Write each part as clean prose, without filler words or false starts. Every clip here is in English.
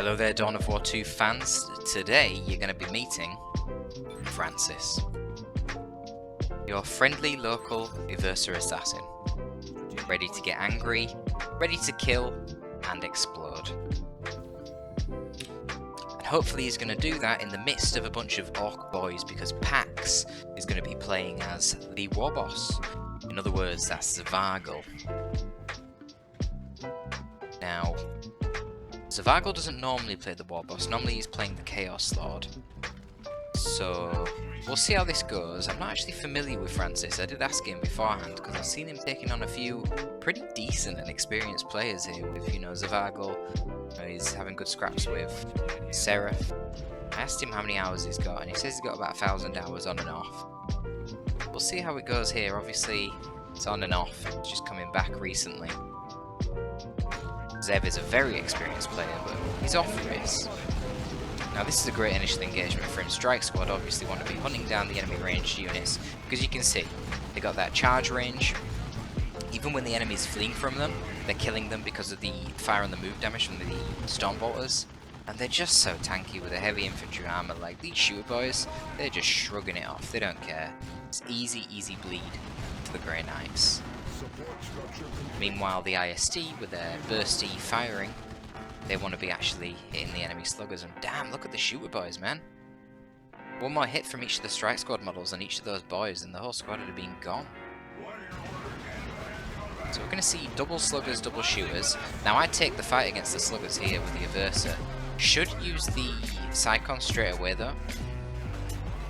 Hello there, Dawn of War 2 fans. Today you're going to be meeting Francis, your friendly local Eversa assassin, ready to get angry, ready to kill and explode. And hopefully he's going to do that in the midst of a bunch of orc boys, because Pax is going to be playing as the war boss. In other words, that's Zvargl. Now, Zvargl doesn't normally play the war boss, normally he's playing the Chaos Lord. So, we'll see how this goes. I'm not actually familiar with Francis. I did ask him beforehand, because I've seen him taking on a few pretty decent and experienced players here with, Zvargl. He's having good scraps with Seraph. I asked him how many hours he's got, and he says he's got about 1,000 hours on and off. We'll see how it goes here. Obviously, it's on and off. It's just coming back recently. Zev is a very experienced player, but he's off race. Now this is a great initial engagement for him. Strike Squad obviously want to be hunting down the enemy ranged units, because you can see they got that charge range. Even when the enemy's fleeing from them, they're killing them because of the fire on the move damage from the Stormbolters. And they're just so tanky with the heavy infantry armor. Like, these shooter boys, they're just shrugging it off. They don't care. It's easy bleed to the Grey Knights. Meanwhile, the IST, with their bursty firing, they want to be actually hitting the enemy sluggers. And damn, look at the shooter boys, man. One more hit from each of the Strike Squad models on each of those boys, and the whole squad would have been gone. So we're going to see double sluggers, double shooters. Now I take the fight against the sluggers here with the Eversa. Should use the Psychon straight away though.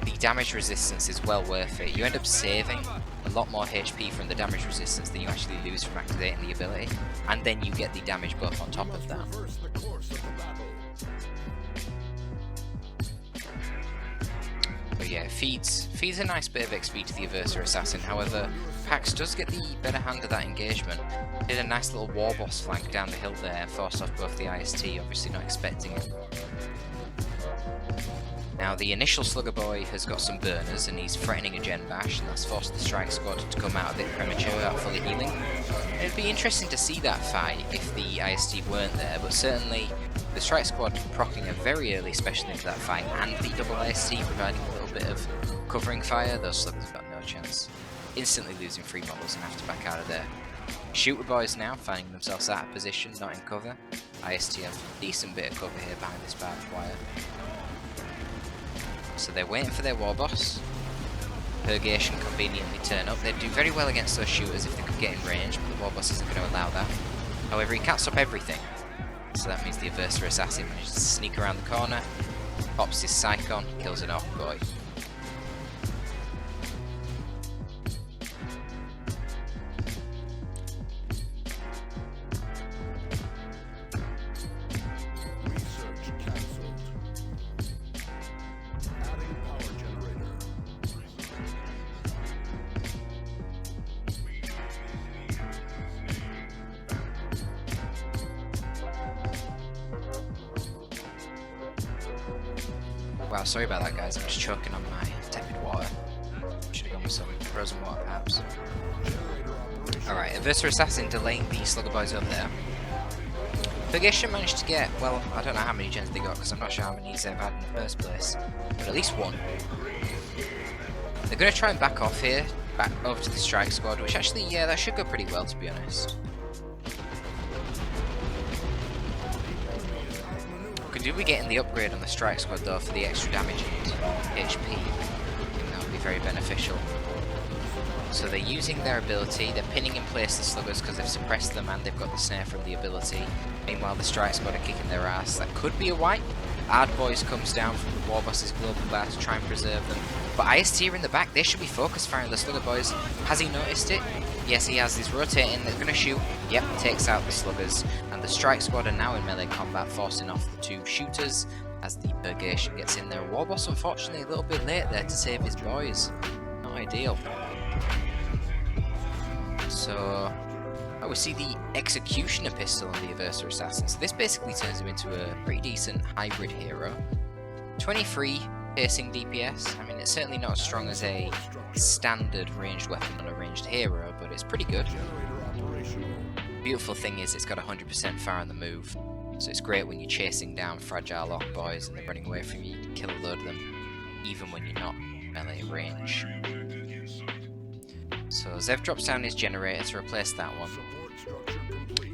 The damage resistance is well worth it. You end up saving a lot more HP from the damage resistance than you actually lose from activating the ability, and then you get the damage buff on top of that. But yeah, feeds a nice bit of XP to the Eversa assassin. However, Pax does get the better hand of that engagement. Did a nice little war boss flank down the hill there, forced off both the IST, obviously not expecting it. Now the initial slugger boy has got some burners and he's threatening a gen bash, and that's forced the Strike Squad to come out a bit premature without fully healing. It'd be interesting to see that fight if the IST weren't there, but certainly the Strike Squad proccing a very early special into that fight, and the double IST providing a little bit of covering fire. Those sluggers have got no chance. Instantly losing 3 models and have to back out of there. Shooter boys now finding themselves out of position, not in cover. IST have a decent bit of cover here behind this barbed wire. So they're waiting for their war boss. Purgation conveniently turn up. They'd do very well against those shooters if they could get in range, but the war boss isn't going to allow that. However, he can't stop everything. So that means the Eversa assassin manages to sneak around the corner, pops his Psychon, kills an orc boy. Wow, sorry about that guys, I'm just choking on my tepid water. Should have gone with some frozen water perhaps. Alright, Eversa assassin delaying the slugger boys over there. Purgation managed to get, well, I don't know how many gens they got, because I'm not sure how many they've had in the first place, but at least one. They're going to try and back off here, back over to the Strike Squad, which actually, yeah, that should go pretty well to be honest. Could do be getting the upgrade on the Strike Squad though for the extra damage and HP. I think that would be very beneficial. So they're using their ability, they're pinning in place the sluggers because they've suppressed them and they've got the snare from the ability. Meanwhile the Strike Squad are kicking their ass. That could be a wipe. Ard Boys comes down from the War Boss's global bar to try and preserve them. But IST are in the back, they should be focused firing the slugger boys. Has he noticed it? Yes, he has. He's rotating, they're going to shoot. Yep, takes out the sluggers. And the Strike Squad are now in melee combat, forcing off the 2 shooters as the Purgation gets in there. War Boss, unfortunately, a little bit late there to save his boys. Not ideal. So, we see the Executioner pistol on the Eversa assassin. So this basically turns him into a pretty decent hybrid hero. 23 piercing DPS. I mean, it's certainly not as strong as a standard ranged weapon on a ranged hero, but it's pretty good. Beautiful thing is it's got 100% fire on the move. So it's great when you're chasing down fragile orc boys and they're running away from you. You can kill a load of them, even when you're not melee range. So Zev drops down his generator to replace that one.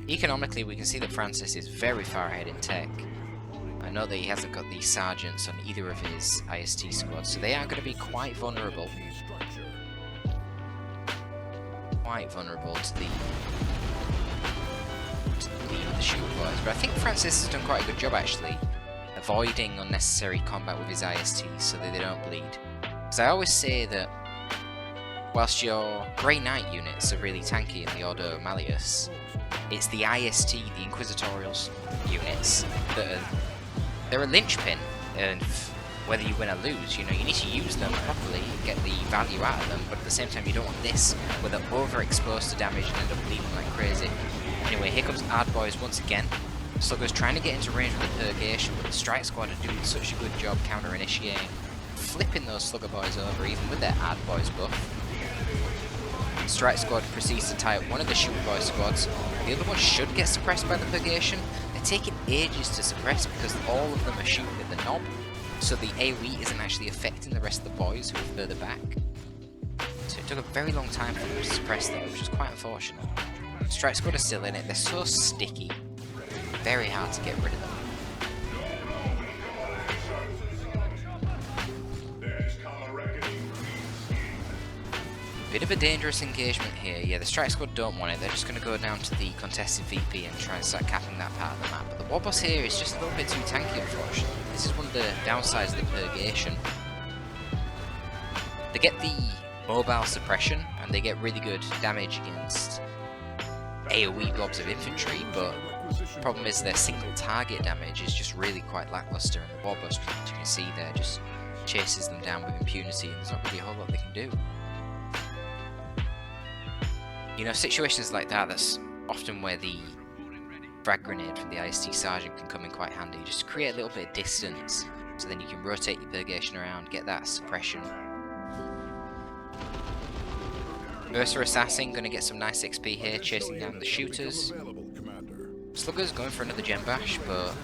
Economically, we can see that Francis is very far ahead in tech. I know that he hasn't got the sergeants on either of his IST squads, so they are going to be quite vulnerable. Quite vulnerable to the lead of the shooter boys. But I think Francis has done quite a good job actually, avoiding unnecessary combat with his ISTs so that they don't bleed. Because I always say that whilst your Grey Knight units are really tanky in the Order Malleus, it's the IST, the Inquisitorial units, that are they're a linchpin, and whether you win or lose, you know, you need to use them properly and get the value out of them, but at the same time you don't want this, where they're overexposed to damage and end up bleeding like crazy. Anyway, here comes Ard Boys once again. Slugger's trying to get into range with the Purgation, but the Strike Squad are doing such a good job counter-initiating, flipping those Slugger Boys over, even with their Ard Boys buff. The Strike Squad proceeds to tie up one of the Shooter Boy squads. The other one should get suppressed by the Purgation. They're taking ages to suppress because all of them are shooting at the knob, so the AoE isn't actually affecting the rest of the boys who are further back. So it took a very long time for them to suppress them, which is quite unfortunate. The Strike Squad are still in it. They're so sticky. Very hard to get rid of them. Bit of a dangerous engagement here. Yeah, the Strike Squad don't want it. They're just going to go down to the contested VP and try and start capping that part of the map. But the War Boss here is just a little bit too tanky, unfortunately. This is one of the downsides of the Purgation. They get the mobile suppression, and they get really good damage against AoE blobs of infantry, but the problem is their single target damage is just really quite lackluster, and the War Boss, as you can see there, just chases them down with impunity, and there's not really a whole lot they can do. You know, situations like that, that's often where the frag grenade from the IST Sergeant can come in quite handy. Just create a little bit of distance, so then you can rotate your Purgation around, get that suppression. Mercer Assassin going to get some nice XP here, chasing down the shooters. Slugger's going for another gen bash, but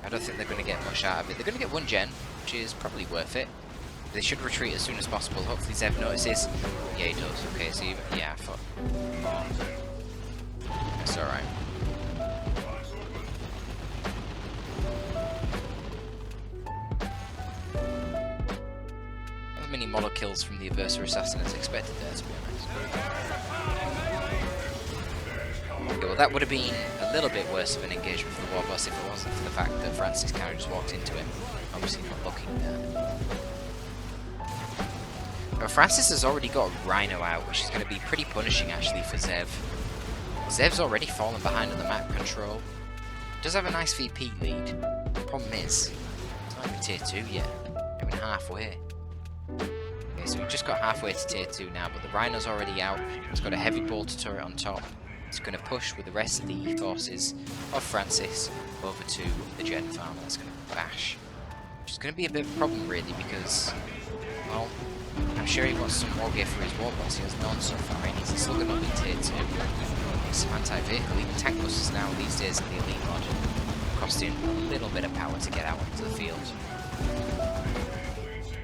I don't think they're going to get much out of it. They're going to get one gen, which is probably worth it. They should retreat as soon as possible. Hopefully Zev notices. Yeah, he does. Okay, so yeah, I thought. It's alright. Not as many model kills from the Aversa Assassin as expected there, to be honest. Okay, well, that would have been a little bit worse of an engagement for the War Boss if it wasn't for the fact that Francis kind of just walked into him. Obviously not looking there. But Francis has already got a Rhino out, which is going to be pretty punishing actually for Zev. Zev's already fallen behind on the map control. Does have a nice VP lead. Problem is, it's not even tier 2 yet. Not even halfway. Okay, so we've just got halfway to tier 2 now, but the Rhino's already out. It's got a heavy bolter turret on top. It's going to push with the rest of the forces of Francis over to the Gen Farm. That's going to bash. Which is going to be a bit of a problem really because, well, I'm sure he wants some more gear for his War Boss. He has none so far. He needs a Slugger Knob in tier 2. Some anti-vehicle, even tank busters now these days in the elite mod, costing a little bit of power to get out onto the field.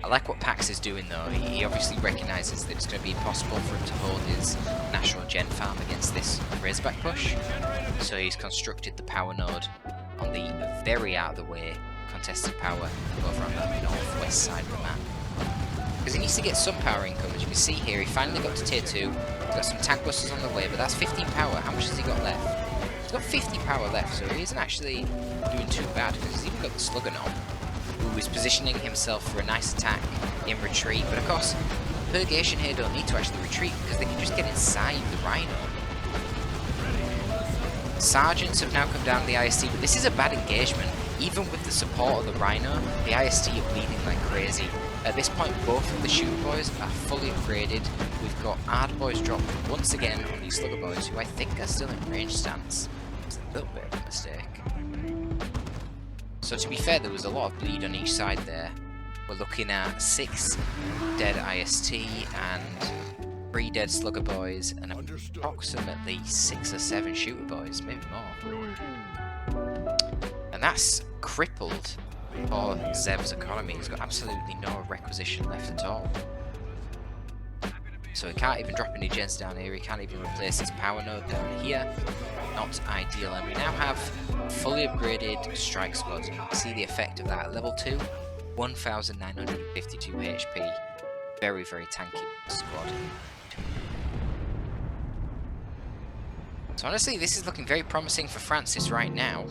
I like what Pax is doing though. He obviously recognises that it's going to be impossible for him to hold his natural gen farm against this Razorback push. So he's constructed the power node on the very out of the way contested power over on the northwest side of the map. Because he needs to get some power income. As you can see here, he finally got to tier 2. He's got some tank busters on the way, but that's 15 power. How much has he got left? He's got 50 power left, so he isn't actually doing too bad, because he's even got the Slugger Knob, who is positioning himself for a nice attack in retreat. But of course, Purgation here don't need to actually retreat, because they can just get inside the Rhino. Sergeants have now come down the IST, but this is a bad engagement. Even with the support of the Rhino, the IST are bleeding like crazy. At this point, both of the Shooter Boys are fully upgraded. We've got Ard Boys dropped once again on these Slugger Boys, who I think are still in range stance. It's a little bit of a mistake. So to be fair, there was a lot of bleed on each side there. We're looking at 6 dead IST and 3 dead Slugger Boys and approximately 6 or 7 Shooter Boys, maybe more. that's crippled for Zev's economy. He's got absolutely no requisition left at all. So he can't even drop any gens down here, he can't even replace his power node down here. Not ideal, and we now have fully upgraded strike squads. You can see the effect of that at level 2, 1952 HP. Very, very tanky squad. So honestly, this is looking very promising for Francis right now.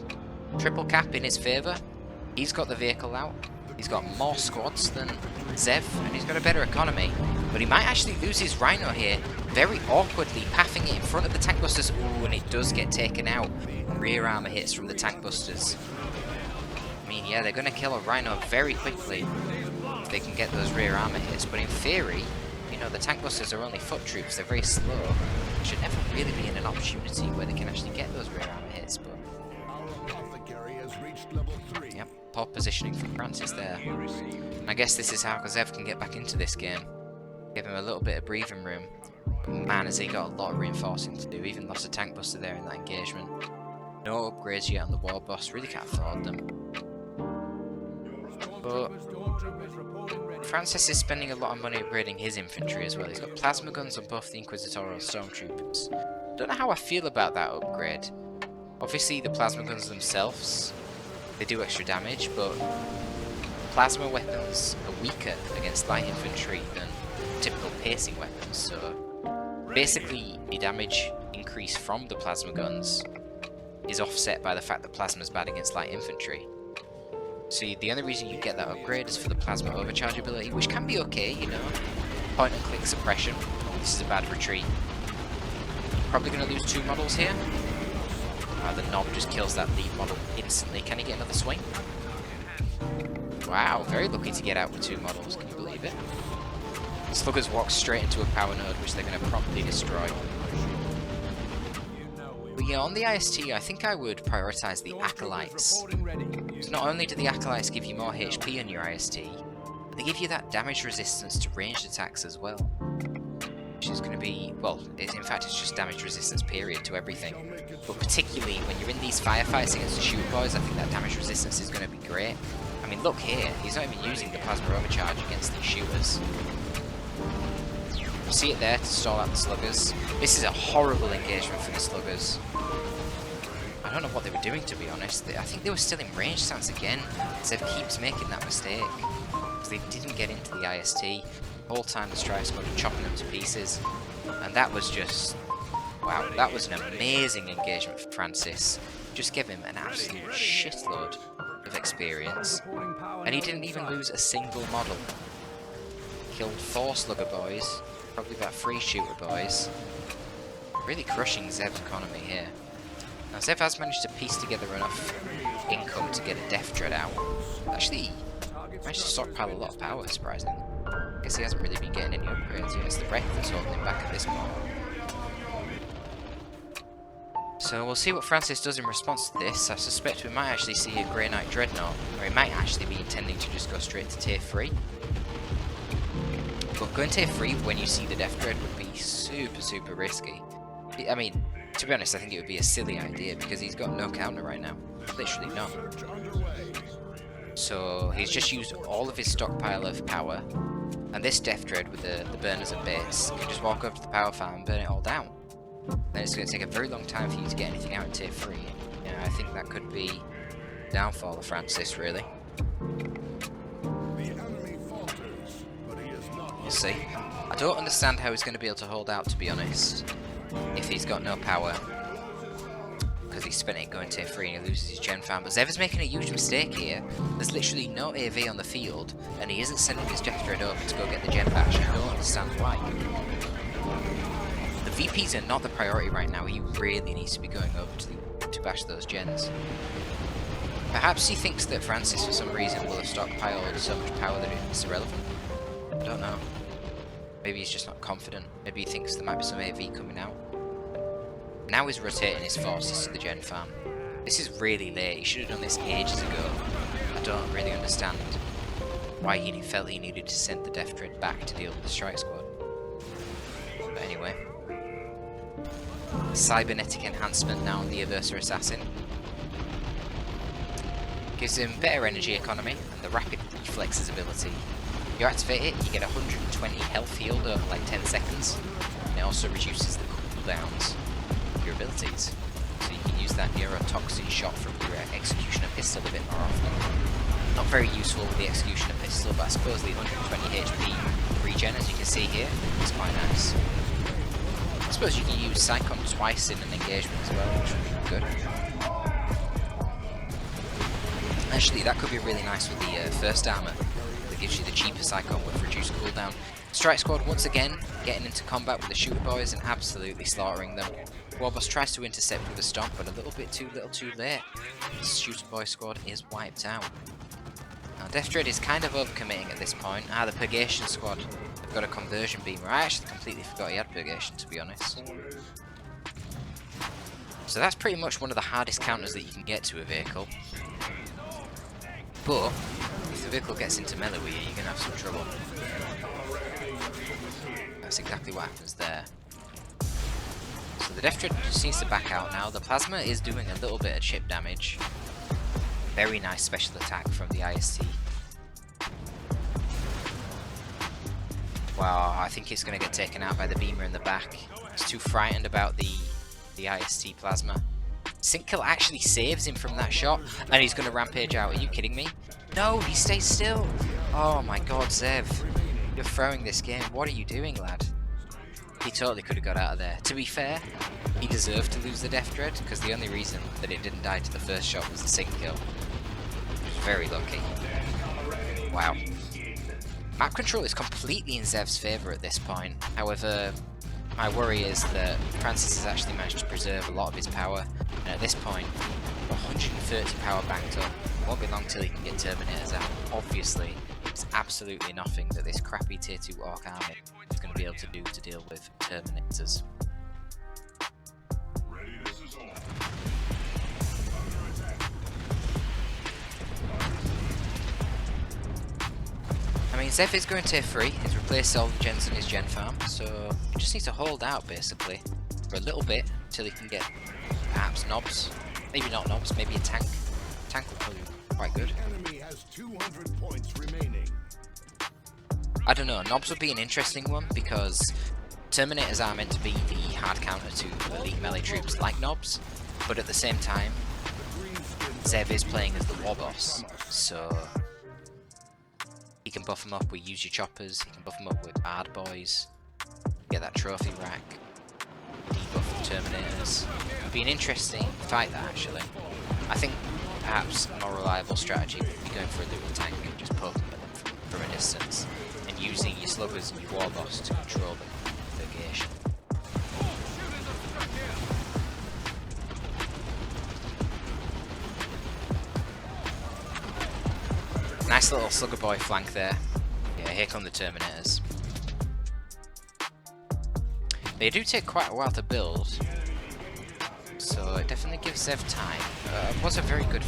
Triple cap in his favour. He's got the vehicle out. He's got more squads than Zev, and he's got a better economy. But he might actually lose his Rhino here, very awkwardly, pathing it in front of the tank busters. Ooh, and it does get taken out. Rear armor hits from the tank busters. I mean, yeah, they're going to kill a Rhino very quickly if they can get those rear armor hits. But in theory, you know, the tank busters are only foot troops. They're very slow. They should never really be in an opportunity where they can actually get those rear armor hits. But yep, poor positioning from Francis there. And I guess this is how Zev can get back into this game. Give him a little bit of breathing room. But man, has he got a lot of reinforcing to do. Even lost a tank buster there in that engagement. No upgrades yet on the war boss. Really can't afford them. But Francis is spending a lot of money upgrading his infantry as well. He's got plasma guns on both the Inquisitorial Stormtroopers. Don't know how I feel about that upgrade. Obviously the plasma guns themselves, they do extra damage, but plasma weapons are weaker against light infantry than typical piercing weapons, so basically the damage increase from the plasma guns is offset by the fact that plasma is bad against light infantry. So the only reason you get that upgrade is for the plasma overcharge ability, which can be okay, you know. Point and click suppression. This is a bad retreat. Probably going to lose 2 models here. The knob just kills that lead model instantly. Can he get another swing? Wow, very lucky to get out with 2 models, can you believe it? Sluggers walk straight into a power node, which they're going to promptly destroy. But yeah, on the IST, I think I would prioritise the Acolytes. So not only do the Acolytes give you more HP on your IST, but they give you that damage resistance to ranged attacks as well. Which is going to be, well, in fact it's just damage resistance period to everything. But particularly when you're in these firefights against the shooter boys, I think that damage resistance is going to be great. I mean, look here, he's not even using the plasma overcharge against these shooters. You see it there to stall out the sluggers. This is a horrible engagement for the sluggers. I don't know what they were doing, to be honest. I think they were still in range stance again. Zev keeps making that mistake. Because they didn't get into the IST. The whole time the strike squad were chopping them to pieces. And that was just... wow, that was an amazing engagement for Francis. Just give him an absolute shitload of experience. And he didn't even lose a single model. Killed 4 slugger boys. Probably about 3 shooter boys. Really crushing Zev's economy here. Now Zev has managed to piece together enough income to get a Death Dread out. Actually, managed to stockpile a lot of power, surprisingly. I guess he hasn't really been getting any upgrades yet. It's the wreck that's holding him back at this point. So we'll see what Francis does in response to this. I suspect we might actually see a Grey Knight Dreadnought, or he might actually be intending to just go straight to tier 3. But going tier 3 when you see the Death Dread would be super, super risky. I mean, to be honest, I think it would be a silly idea because he's got no counter right now. Literally none. So he's just used all of his stockpile of power, and this Death Dread with the burners and baits can just walk over to the power farm and burn it all down. Then it's going to take a very long time for you to get anything out in tier 3. Yeah, I think that could be the downfall of Francis, really. We'll see. I don't understand how he's going to be able to hold out, to be honest, if he's got no power. Because he spent it going tier 3 and he loses his gen farm. But Zev is making a huge mistake here. There's literally no AV on the field, and he isn't sending his Death Dread over to go get the gen bash. I don't understand why. The VPs are not the priority right now. He really needs to be going over to bash those gens. Perhaps he thinks that Francis, for some reason, will have stockpiled so much power that it's irrelevant. I don't know. Maybe he's just not confident. Maybe he thinks there might be some AV coming out. Now he's rotating his forces to the gen farm. This is really late. He should have done this ages ago. I don't really understand why he felt he needed to send the Death Dread back to deal with the strike squad. But anyway. Cybernetic enhancement now on the Aversa Assassin. Gives him better energy economy and the rapid reflexes ability. If you activate it, you get 120 health healed over like 10 seconds. And it also reduces the cooldowns of your abilities. So you can use that neurotoxin shot from your Executioner pistol a bit more often. Not very useful with the Executioner pistol, but I suppose the 120 HP regen, as you can see here, is quite nice. I suppose you can use Psychon twice in an engagement as well, which would be good. Actually, that could be really nice with the first armor. That gives you the cheaper Psychon with reduced cooldown. Strike Squad once again getting into combat with the Shooter Boys and absolutely slaughtering them. Warboss tries to intercept with a stomp, but a little too late. The Shooter Boy squad is wiped out. Now Death Dread is kind of overcommitting at this point. The Purgation squad have got a conversion beamer. I actually completely forgot he had Purgation, to be honest. So that's pretty much one of the hardest counters that you can get to a vehicle. But if the vehicle gets into melee with you, you're going to have some trouble. That's exactly what happens there. So the Death Dread just needs to back out now. The Plasma is doing a little bit of chip damage. Very nice special attack from the IST. Wow, I think it's going to get taken out by the beamer in the back. He's too frightened about the IST Plasma. Sync Kill actually saves him from that shot, and he's going to rampage out. Are you kidding me? No, he stays still. Oh my god, Zev. You're throwing this game. What are you doing, lad? He totally could have got out of there. To be fair, he deserved to lose the Death Dread, because the only reason that it didn't die to the first shot was the Sync Kill. Very lucky. Wow. Map control is completely in Zev's favour at this point. However, my worry is that Francis has actually managed to preserve a lot of his power, and at this point, 130 power banked up. It won't be long till he can get Terminators out. Obviously, it's absolutely nothing that this crappy tier 2 Orc army is going to be able to do to deal with Terminators. I mean, Zev is going tier 3, he's replaced all the gens in his gen farm, so he just needs to hold out basically for a little bit until he can get perhaps knobs. Maybe not knobs, maybe a tank. Tank will probably be quite good. Enemy has 200 points remaining. I don't know, knobs would be an interesting one because Terminators are meant to be the hard counter to elite melee troops like knobs, but at the same time, Zev is playing as the war boss, so he can buff them up with Use Your Choppers, he can buff them up with Bard Boys, get that trophy rack, debuff the Terminators. It'd be an interesting fight that actually. I think perhaps a more reliable strategy would be going for a little tank and just poking at them from a distance, and using your sluggers and your war boss to control the Purgation. Nice little Slugger Boy flank there. Yeah, here come the Terminators. They do take quite a while to build, so it definitely gives Zev time. It was a very good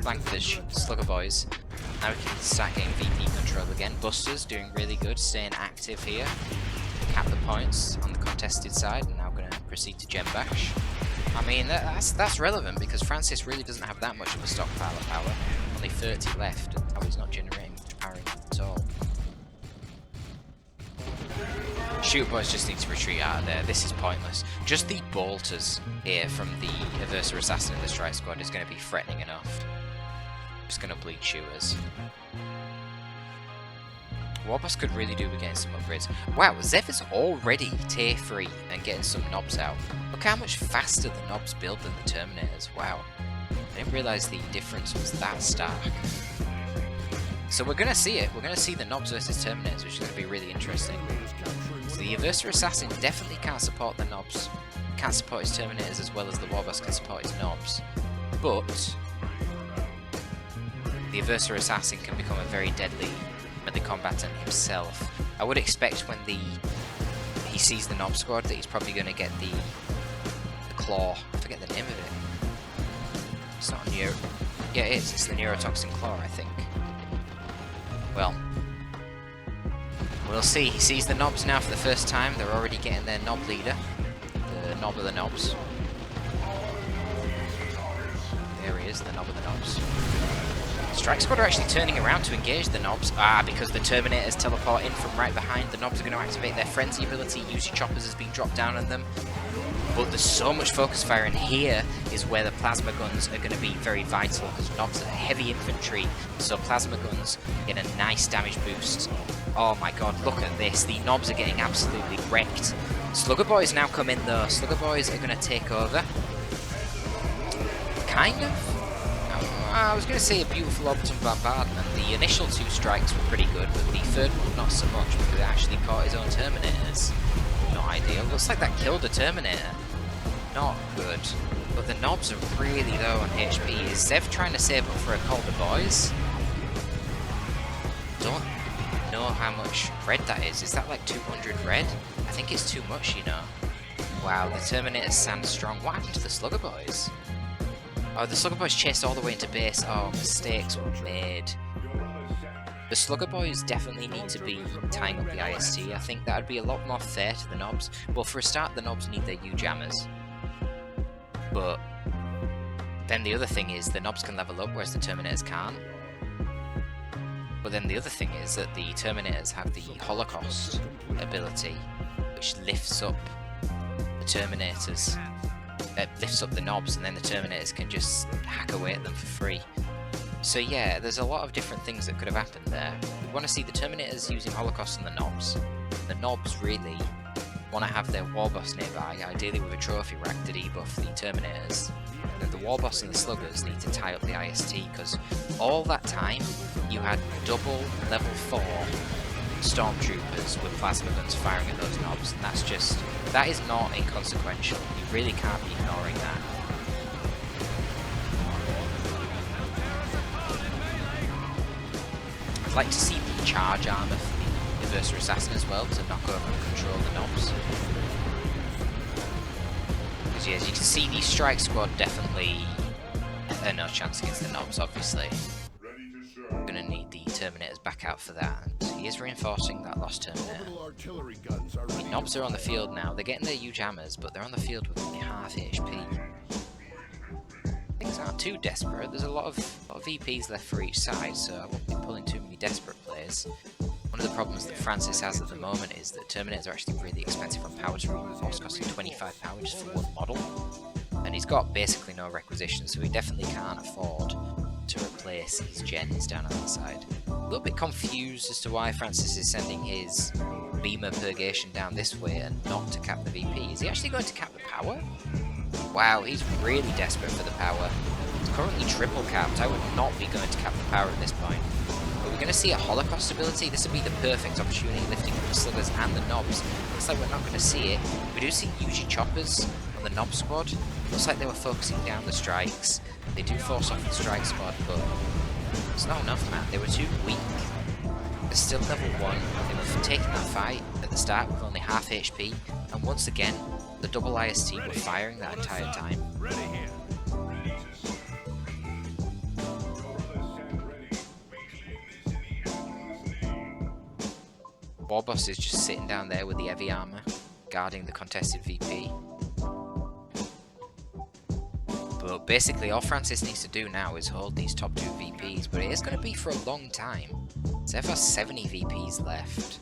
flank for the Slugger Boys. Now we can start getting VP control again. Buster's doing really good, staying active here. Cap the points on the contested side, and now going to proceed to Gem Bash. I mean, that's relevant because Francis really doesn't have that much of a stockpile of power. Only 30 left, and now he's not generating much power at all. Shooter Boys just need to retreat out of there. This is pointless. Just the bolters here from the Aversa Assassin in the Strike Squad is going to be threatening enough. Just going to bleed shooters. Warboss could really do with getting some upgrades. Wow, Zev is already tier 3 and getting some knobs out. Look how much faster the knobs build than the Terminators. Wow. I didn't realise the difference was that stark. So we're going to see it. We're going to see the knobs versus Terminators, which is going to be really interesting. So the Aversa Assassin definitely can't support the knobs. Can't support his Terminators as well as the Warboss can support his knobs. But the Aversa Assassin can become a very deadly melee combatant himself. I would expect when he sees the Knob Squad that he's probably going to get the Claw. I forget the name of it. It's not a Neuro... Yeah, it is. It's the Neurotoxin Claw, I think. Well, we'll see. He sees the knobs now for the first time. They're already getting their knob leader. The knob of the knobs. There he is, the knob of the knobs. Strike Squad are actually turning around to engage the Nobs. Because the Terminators teleport in from right behind, the Nobs are going to activate their Frenzy ability. Use your choppers as being dropped down on them. But there's so much focus fire, and here is where the plasma guns are going to be very vital, because Nobs are heavy infantry, so plasma guns get a nice damage boost. Oh my god, look at this. The Nobs are getting absolutely wrecked. Slugger Boys now come in though. Slugger Boys are going to take over. Kind of. I was going to say a beautiful orbital bombardment. The initial 2 strikes were pretty good, but the third one not so much, because it actually caught his own Terminators. Not ideal. Looks like that killed a Terminator. Not good. But the Nobs are really low on HP. Is Zev trying to save up for a Calder Boys? Don't know how much red that is. Is that like 200 red? I think it's too much, you know. Wow, the Terminators stand strong. What happened to the Slugger Boys? Oh, the Slugger Boys chased all the way into base. Oh, mistakes were made. The Slugger Boys definitely need to be tying up the IST. I think that would be a lot more fair to the Nobs. Well, for a start, the Nobs need their U-jammers. But then the other thing is the Nobs can level up, whereas the Terminators can't. But then the other thing is that the Terminators have the Holocaust ability, which lifts up the Terminators. It lifts up the Nobs, and then the Terminators can just hack away at them for free. So yeah, there's a lot of different things that could have happened there. We want to see the Terminators using Holocaust on the Nobs. The Nobs really want to have their War Boss nearby, ideally with a trophy rack to debuff the Terminators. And the War Boss and the Sluggers need to tie up the IST, because all that time you had double level 4 Stormtroopers with plasma guns firing at those Nobs, and that is not inconsequential. You really can't be ignoring that. I'd like to see the charge armor for the Reverser Assassin as well, to knock over and control the Nobs. Because yeah, as you can see, the Strike Squad definitely no chance against the Nobs, obviously. We're going to need the Terminators back out for that. And he is reinforcing that lost Terminator. The Nobs are on the field now. They're getting their U-jammers, but they're on the field with only half HP. Things aren't too desperate. There's a lot of VPs left for each side, so I won't be pulling too many desperate players. One of the problems that Francis has at the moment is that Terminators are actually really expensive on power to reinforce, costing 25 power just for one model. And he's got basically no requisition, so he definitely can't afford to replace his gens down on the side. A little bit confused as to why Francis is sending his Beamer Purgation down this way and not to cap the VP. Is he actually going to cap the power? Wow, he's really desperate for the power. It's currently triple capped. I would not be going to cap the power at this point. But we're going to see a Holocaust ability. This would be the perfect opportunity, lifting up the Sluggers and the Nobs. Looks like we're not going to see it. We do see UG choppers on the Nob squad. Looks like they were focusing down the strikes. They do force off the Strike Squad, but it's not enough, man. They were too weak. They're still level 1. They were taking that fight at the start with only half HP, and once again, the double IST were firing that entire time. Warboss is just sitting down there with the heavy armor, guarding the contested VP. But basically all Francis needs to do now is hold these top 2 VPs, but it is going to be for a long time. Zev has 70 VPs left.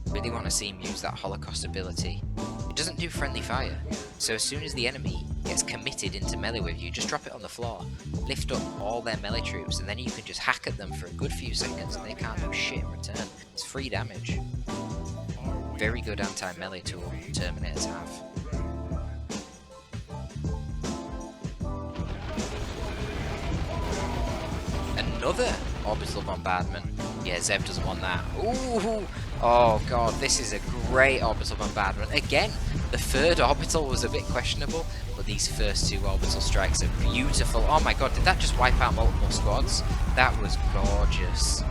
Really want to see him use that Holocaust ability. It doesn't do friendly fire, so as soon as the enemy gets committed into melee with you, just drop it on the floor, lift up all their melee troops, and then you can just hack at them for a good few seconds and they can't do shit in return. It's free damage. Very good anti-melee tool Terminators have. Another orbital bombardment. Yeah, Zev doesn't want that. Ooh! Oh god, this is a great orbital bombardment. Again, the third orbital was a bit questionable, but these first 2 orbital strikes are beautiful. Oh my god, did that just wipe out multiple squads? That was gorgeous.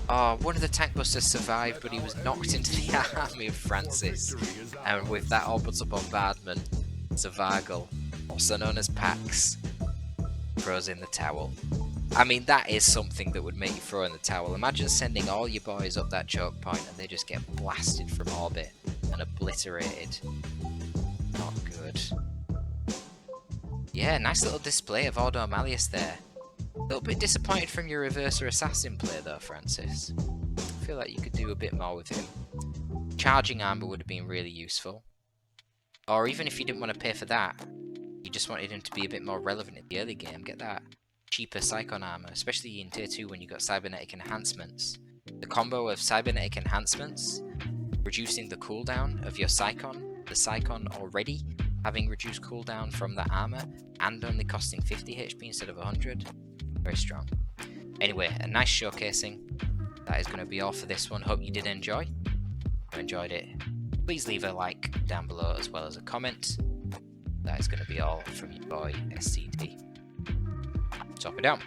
Oh, one of the tank busters survived, but he was knocked into the army of Francis. And with that orbital bombardment, Zavagal, also known as Pax, throws in the towel. I mean, that is something that would make you throw in the towel. Imagine sending all your boys up that choke point and they just get blasted from orbit and obliterated. Not good. Yeah, nice little display of Ordo Malleus there. A little bit disappointed from your Reverser Assassin play though, Francis. I feel like you could do a bit more with him. Charging armor would have been really useful. Or even if you didn't want to pay for that, you just wanted him to be a bit more relevant in the early game, get that cheaper Psychon armor, especially in tier 2 when you got cybernetic enhancements. The combo of cybernetic enhancements, reducing the cooldown of your Psychon, the Psychon already having reduced cooldown from the armor, and only costing 50 HP instead of 100, very strong. Anyway, a nice showcasing. That is going to be all for this one. Hope you did enjoy. If you enjoyed it, please leave a like down below as well as a comment. That is going to be all from your boy SCT. Top it down.